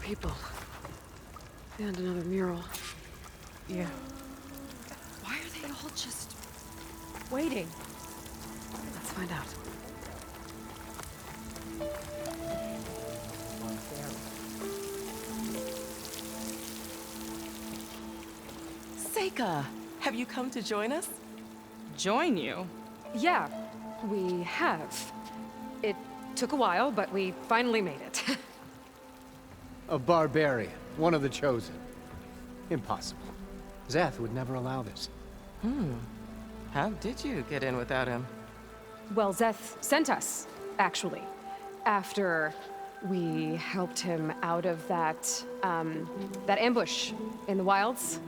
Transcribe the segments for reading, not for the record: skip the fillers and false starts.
people. And another mural. Yeah. Why are they all just waiting? Let's find out. Seika, have you come to join us? Join you? Yeah, we have. It took a while, but we finally made it. A barbarian, one of the chosen. Impossible. Szeth would never allow this. How did you get in without him? Well, Szeth sent us, actually. After we helped him out of that ambush in the wilds.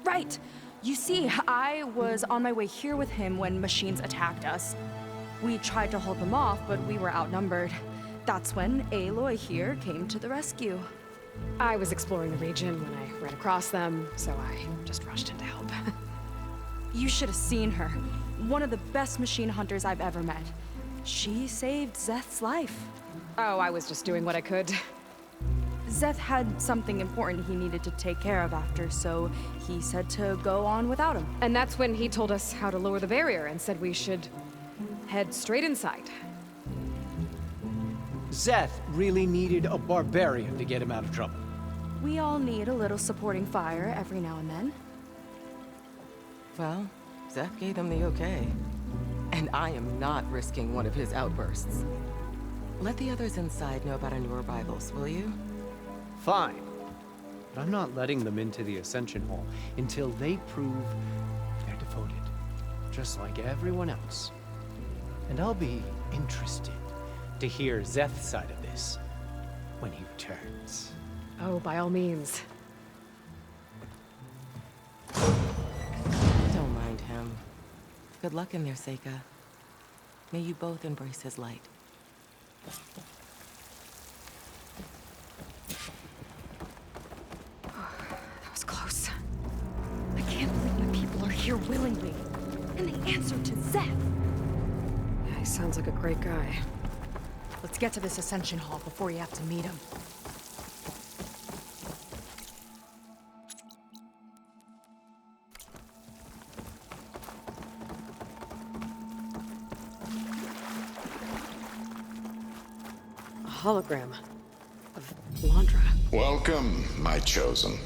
Right! You see, I was on my way here with him when machines attacked us. We tried to hold them off, but we were outnumbered. That's when Aloy here came to the rescue. I was exploring the region when I ran across them, so I just rushed in to help. You should have seen her. One of the best machine hunters I've ever met. She saved Szeth's life. Oh, I was just doing what I could. Szeth had something important he needed to take care of after, so he said to go on without him. And that's when he told us how to lower the barrier and said we should head straight inside. Szeth really needed a barbarian to get him out of trouble. We all need a little supporting fire every now and then. Well, Szeth gave them the okay. And I am not risking one of his outbursts. Let the others inside know about our new arrivals, will you? Fine. But I'm not letting them into the Ascension Hall until they prove they're devoted. Just like everyone else. And I'll be interested to hear Szeth's side of this when he returns. Oh, by all means. Don't mind him. Good luck in there, Seika. May you both embrace his light. That was close. I can't believe my people are here willingly. And they answered to Szeth. Yeah, he sounds like a great guy. Let's get to this Ascension Hall before you have to meet him. A hologram of Londra. Welcome, my chosen.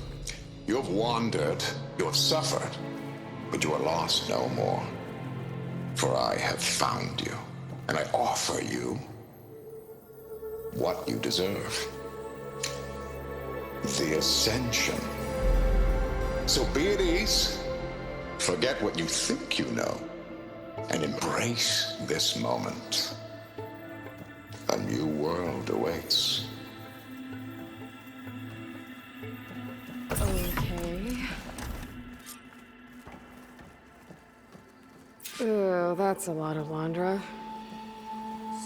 You have wandered, you have suffered, but you are lost no more. For I have found you, and I offer you what you deserve. The Ascension. So be at ease, forget what you think you know, and embrace this moment. A new world awaits. Okay. Oh, that's a lot of Londra.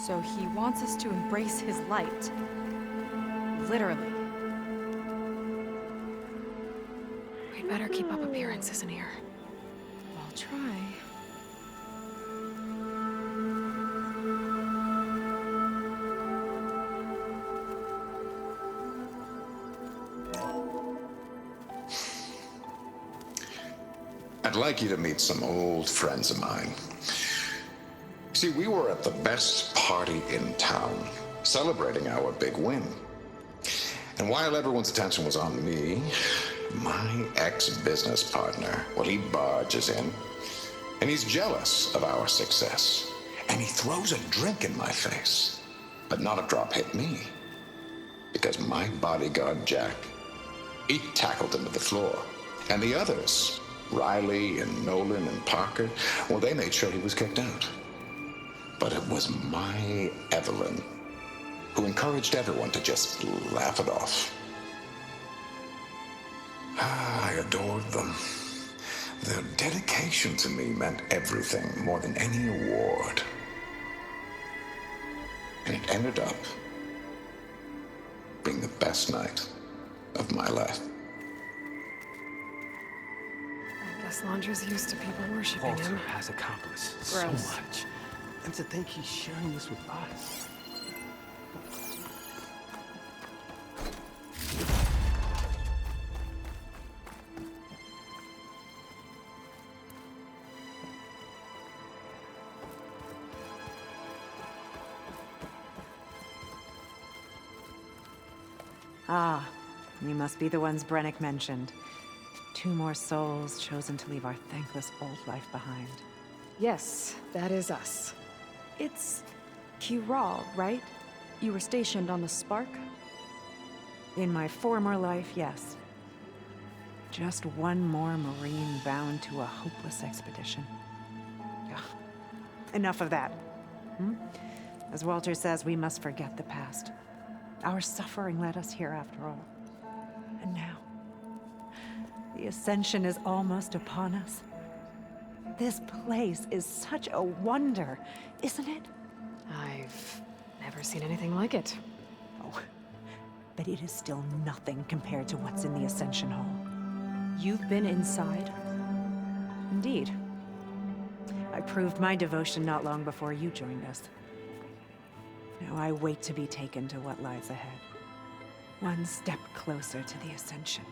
So he wants us to embrace his light. Literally. We'd better keep up appearances in here. I'll try. I'd like you to meet some old friends of mine. See, we were at the best party in town, celebrating our big win. And while everyone's attention was on me, my ex-business partner, well, he barges in, and he's jealous of our success. And he throws a drink in my face, but not a drop hit me. Because my bodyguard, Jack, he tackled him to the floor. And the others, Riley and Nolan and Parker, well, they made sure he was kicked out. But it was my Evelyn who encouraged everyone to just laugh it off. I adored them. Their dedication to me meant everything, more than any award. And it ended up being the best night of my life. I guess Londra's used to people worshiping Walter him. has accomplished so Gross. much. And to think he's sharing this with us. Ah, you must be the ones Brennick mentioned. 2 more souls chosen to leave our thankless old life behind. Yes, that is us. It's Kiral, right? You were stationed on the Spark? In my former life, yes. Just one more Marine bound to a hopeless expedition. Ugh. Enough of that. As Walter says, we must forget the past. Our suffering led us here after all. And now, the Ascension is almost upon us. This place is such a wonder, isn't it? I've never seen anything like it. Oh, but it is still nothing compared to what's in the Ascension Hall. You've been inside? Indeed. I proved my devotion not long before you joined us. Now I wait to be taken to what lies ahead. One step closer to the Ascension.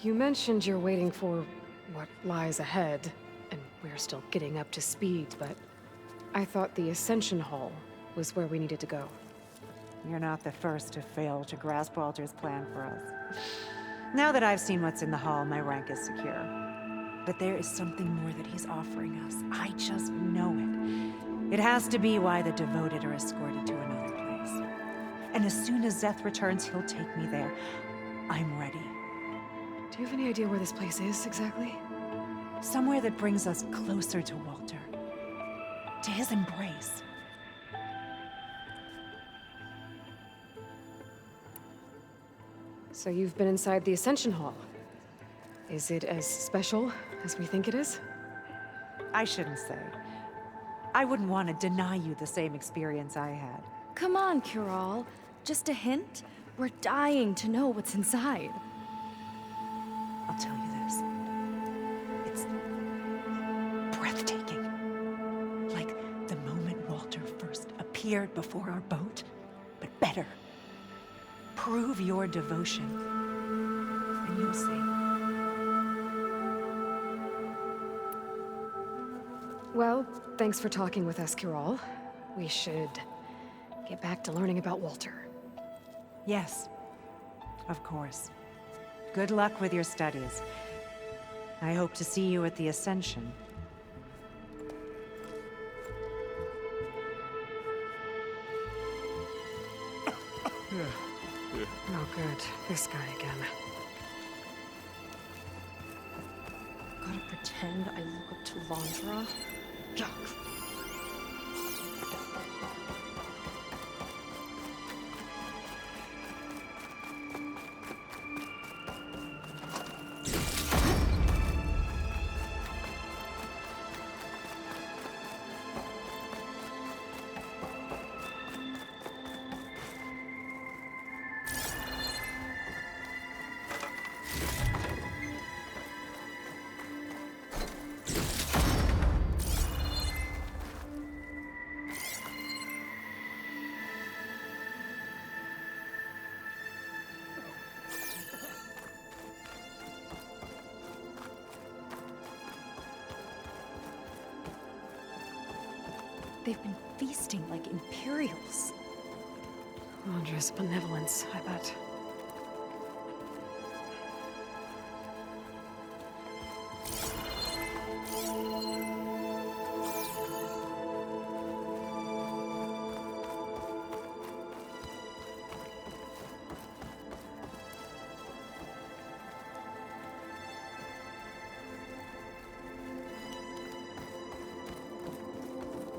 You mentioned you're waiting for what lies ahead, and we're still getting up to speed, but I thought the Ascension Hall was where we needed to go. You're not the first to fail to grasp Walter's plan for us. Now that I've seen what's in the hall, my rank is secure. But there is something more that he's offering us. I just know it. It has to be why the devoted are escorted to another place. And as soon as Zeth returns, he'll take me there. I'm ready. Do you have any idea where this place is, exactly? Somewhere that brings us closer to Walter. To his embrace. So you've been inside the Ascension Hall. Is it as special as we think it is? I shouldn't say. I wouldn't want to deny you the same experience I had. Come on, Kiral. Just a hint? We're dying to know what's inside. I'll tell you this. It's breathtaking. Like the moment Walter first appeared before our boat, but better. Prove your devotion, and you'll see. Well, thanks for talking with us, Kiral. We should get back to learning about Walter. Yes, of course. Good luck with your studies. I hope to see you at the Ascension. Oh, good. This guy again. Gotta pretend I look up to Landra. Yuck. They've been feasting like Imperials. Landra's benevolence, I bet.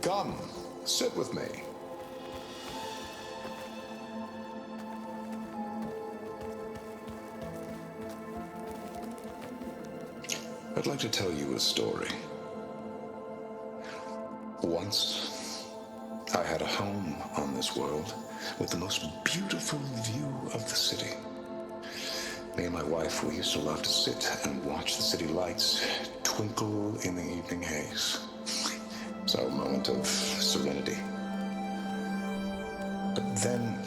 Come, sit with me. I'd like to tell you a story. Once, I had a home on this world with the most beautiful view of the city. Me and my wife, we used to love to sit and watch the city lights twinkle in the evening haze. It's our moment of serenity. But then,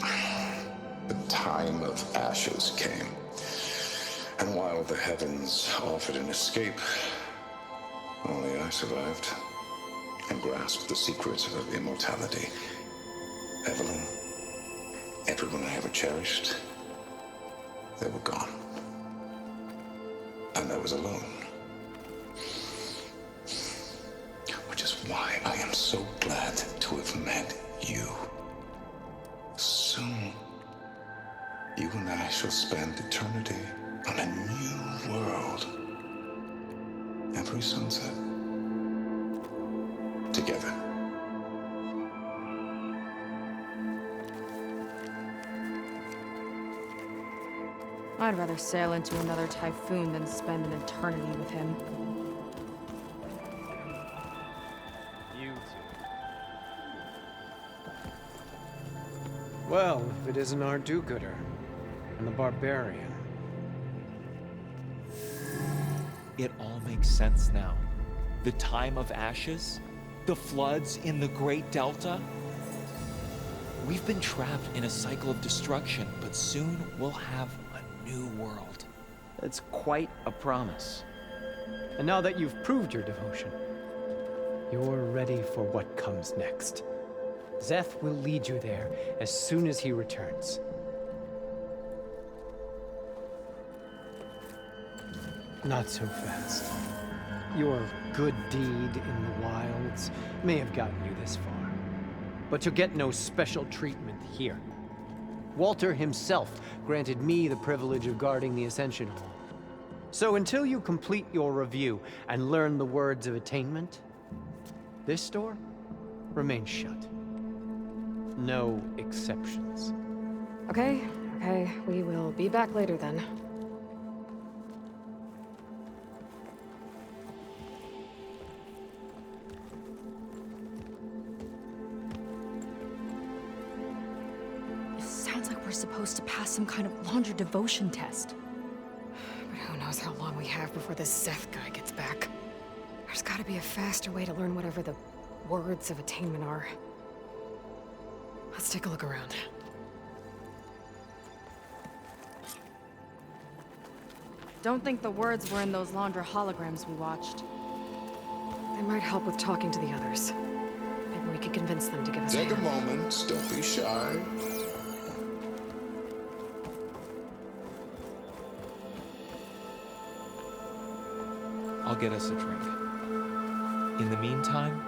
the time of ashes came. And while the heavens offered an escape, only I survived. and grasped the secret of immortality. Evelyn, everyone I ever cherished, they were gone. And I was alone. Which is why I am so glad to have met you. Soon, you and I shall spend eternity on a new world. Every sunset. Together. I'd rather sail into another typhoon than spend an eternity with him. You too. Well, if it isn't our do-gooder and the barbarian. It all makes sense now. The time of ashes, the floods in the Great Delta. We've been trapped in a cycle of destruction, but soon we'll have a new world. That's quite a promise. And now that you've proved your devotion, you're ready for what comes next. Zeth will lead you there as soon as he returns. Not so fast. Your good deed in the wilds may have gotten you this far, but you'll get no special treatment here. Walter himself granted me the privilege of guarding the Ascension Hall. So until you complete your review and learn the words of attainment, this door remains shut. No exceptions. Okay, we will be back later then. Sounds like we're supposed to pass some kind of laundry devotion test. But who knows how long we have before this Zeth guy gets back. There's gotta be a faster way to learn whatever the words of attainment are. Let's take a look around. Don't think the words were in those Laundra holograms we watched. They might help with talking to the others. Maybe we could convince them to give us Take a hand. moment, don't be shy. I'll get us a drink. In the meantime,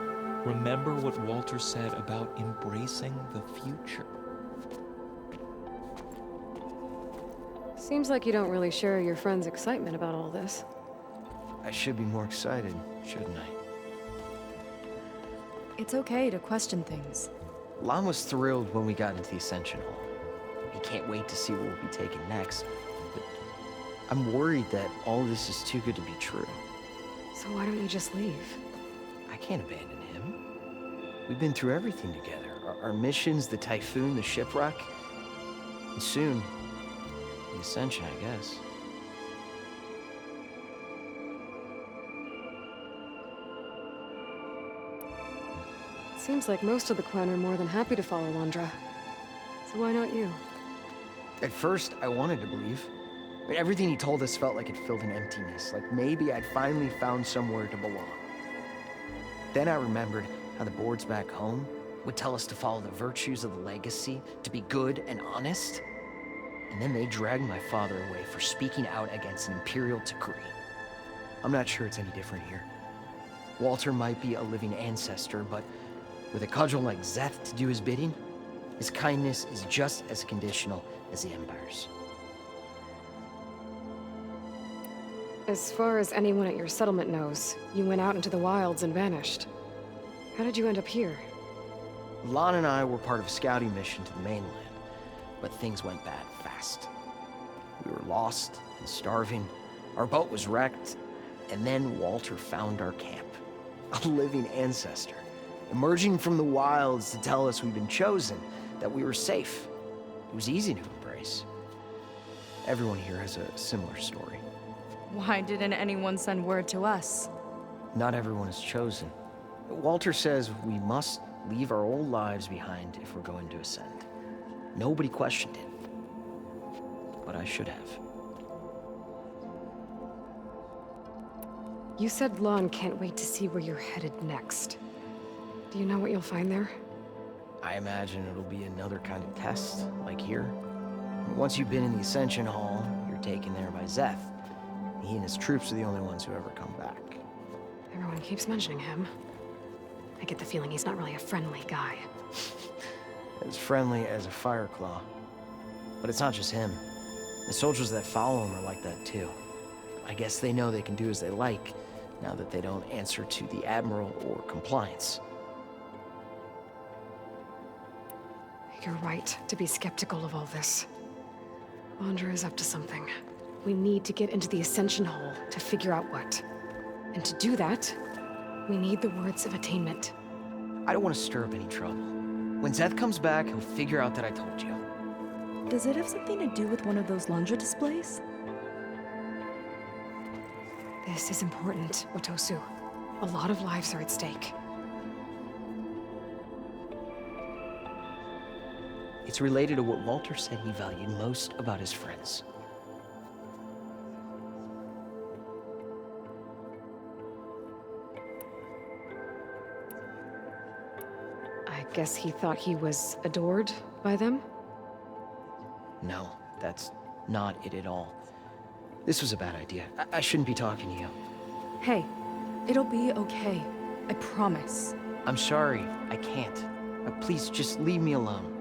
remember what Walter said about embracing the future. Seems like you don't really share your friend's excitement about all this. I should be more excited, shouldn't I? It's okay to question things. Lon was thrilled when we got into the Ascension Hall. He can't wait to see what we'll be taking next. But I'm worried that all this is too good to be true. So why don't you just leave? I can't abandon him. We've been through everything together. Our missions, the typhoon, the shipwreck. And soon, the Ascension, I guess. Seems like most of the clan are more than happy to follow Laundra. So why not you? At first, I wanted to believe. I mean, everything he told us felt like it filled an emptiness, like maybe I'd finally found somewhere to belong. Then I remembered how the boards back home would tell us to follow the virtues of the legacy, to be good and honest. And then they dragged my father away for speaking out against an imperial decree. I'm not sure it's any different here. Walter might be a living ancestor, but with a cudgel like Zeth to do his bidding, his kindness is just as conditional as the Empire's. As far as anyone at your settlement knows, you went out into the wilds and vanished. How did you end up here? Lon and I were part of a scouting mission to the mainland, but things went bad fast. We were lost and starving, our boat was wrecked, and then Walter found our camp. A living ancestor, emerging from the wilds to tell us we'd been chosen, that we were safe. It was easy to embrace. Everyone here has a similar story. Why didn't anyone send word to us? Not everyone is chosen. Walter says we must leave our old lives behind if we're going to ascend. Nobody questioned it. But I should have. You said Lon can't wait to see where you're headed next. Do you know what you'll find there? I imagine it'll be another kind of test, like here. Once you've been in the Ascension Hall, you're taken there by Zeth. He and his troops are the only ones who ever come back. Everyone keeps mentioning him. I get the feeling he's not really a friendly guy. As friendly as a Fireclaw. But it's not just him. The soldiers that follow him are like that too. I guess they know they can do as they like, now that they don't answer to the Admiral or Compliance. You're right to be skeptical of all this. Laundra is up to something. We need to get into the Ascension Hall to figure out what. And to do that, we need the words of attainment. I don't want to stir up any trouble. When Zeth comes back, he'll figure out that I told you. Does it have something to do with one of those Laundra displays? This is important, Otosu. A lot of lives are at stake. It's related to what Walter said he valued most about his friends. I guess he thought he was adored by them? No, that's not it at all. This was a bad idea. I shouldn't be talking to you. Hey, it'll be okay. I promise. I'm sorry, I can't. Please, just leave me alone.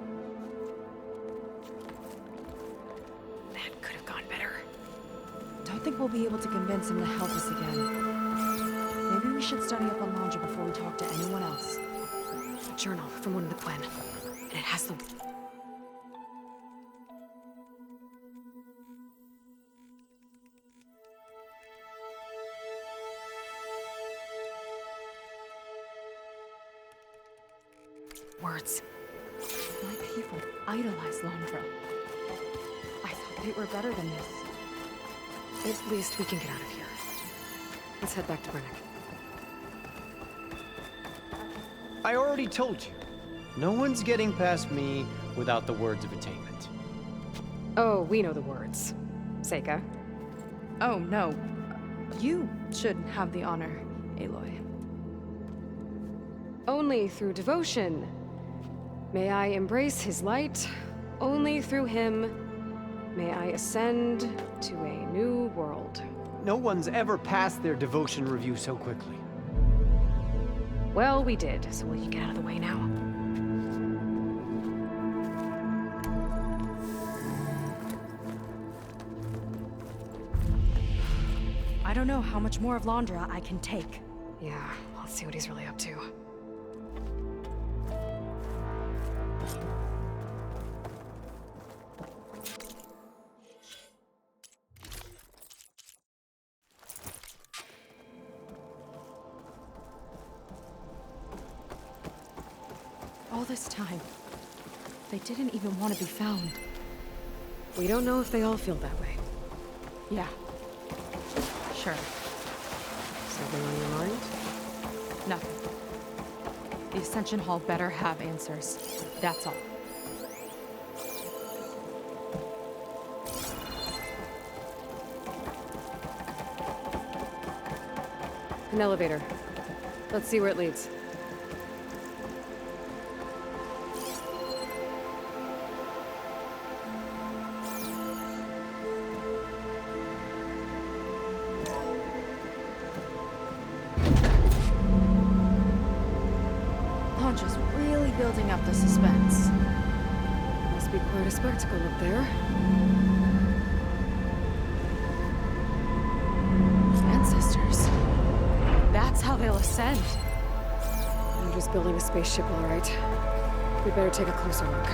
That could have gone better. Don't think we'll be able to convince him to help us again. Maybe we should study up on Laundra before we talk to anyone else. A journal from one of the Quen. And it has the... words. My people idolize Laundra. I thought they were better than this. At least we can get out of here. Let's head back to Brennick. I already told you. No one's getting past me without the words of attainment. Oh, we know the words. Seika. Oh, no. You should have the honor, Aloy. Only through devotion. May I embrace his light. Only through him may I ascend to a new world. No one's ever passed their devotion review so quickly. Well, we did, so will you get out of the way now? I don't know how much more of Laundra I can take. Yeah, let's see what he's really up to. All this time, they didn't even want to be found. We don't know if they all feel that way. Yeah. Sure. Something on your mind? Nothing. The Ascension Hall better have answers. That's all. An elevator. Let's see where it leads. Laundra's really building up the suspense. Must be quite a spectacle up there. Ancestors. That's how they'll ascend. I'm just building a spaceship, all right. We better take a closer look.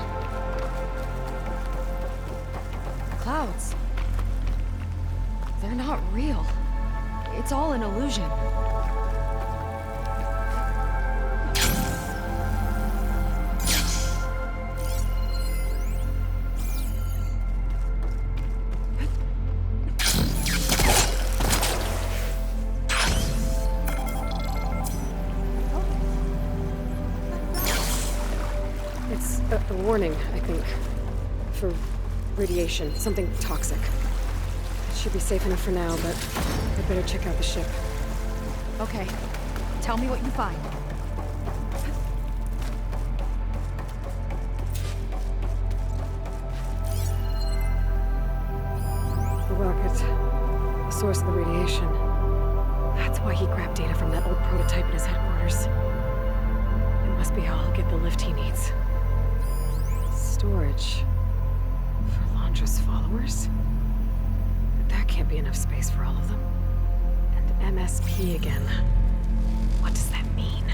Clouds. They're not real. It's all an illusion. It's a warning, I think. For radiation, something toxic. It should be safe enough for now, but I'd better check out the ship. Okay. Tell me what you find. source of the radiation. That's why he grabbed data from that old prototype at his headquarters. It must be how he'll get the lift he needs. Storage. For Londra's followers? But that can't be enough space for all of them. And MSP again. What does that mean?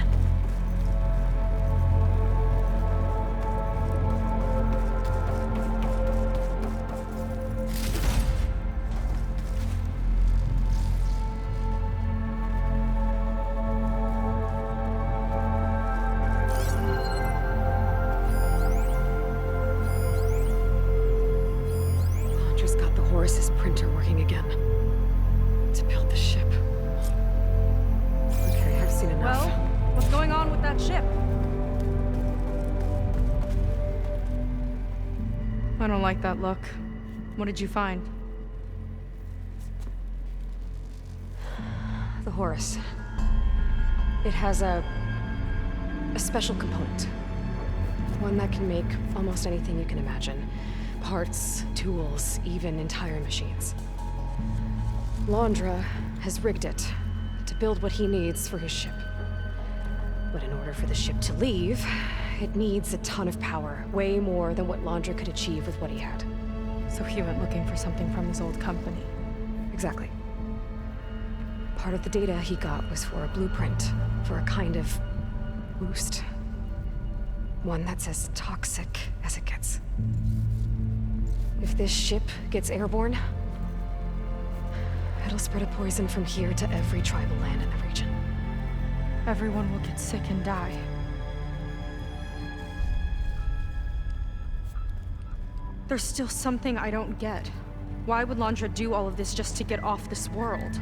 Londra's got the Horus's printer working again. To build the ship. Okay, I've seen enough. Well, what's going on with that ship? I don't like that look. What did you find? The Horus. It has a special component. One that can make almost anything you can imagine. Parts, tools, even entire machines. Londra has rigged it to build what he needs for his ship. But in order for the ship to leave, it needs a ton of power, way more than what Londra could achieve with what he had. So he went looking for something from his old company. Exactly. Part of the data he got was for a blueprint, for a kind of boost. One that's as toxic as it gets. If this ship gets airborne, it'll spread a poison from here to every tribal land in the region. Everyone will get sick and die. There's still something I don't get. Why would Londra do all of this just to get off this world?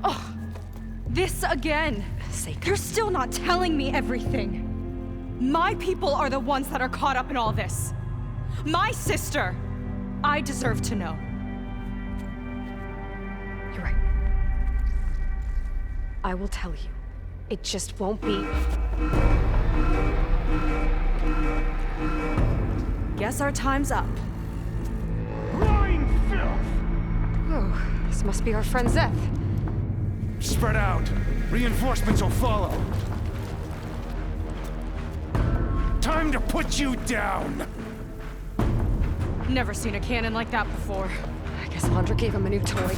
Oh, this again! Seika. You're still not telling me everything. My people are the ones that are caught up in all this. My sister! I deserve to know. You're right. I will tell you. It just won't be. Guess our time's up. Lying filth! Oh, this must be our friend Zeth. Spread out. Reinforcements will follow. Time to put you down! Never seen a cannon like that before. I guess Londra gave him a new toy.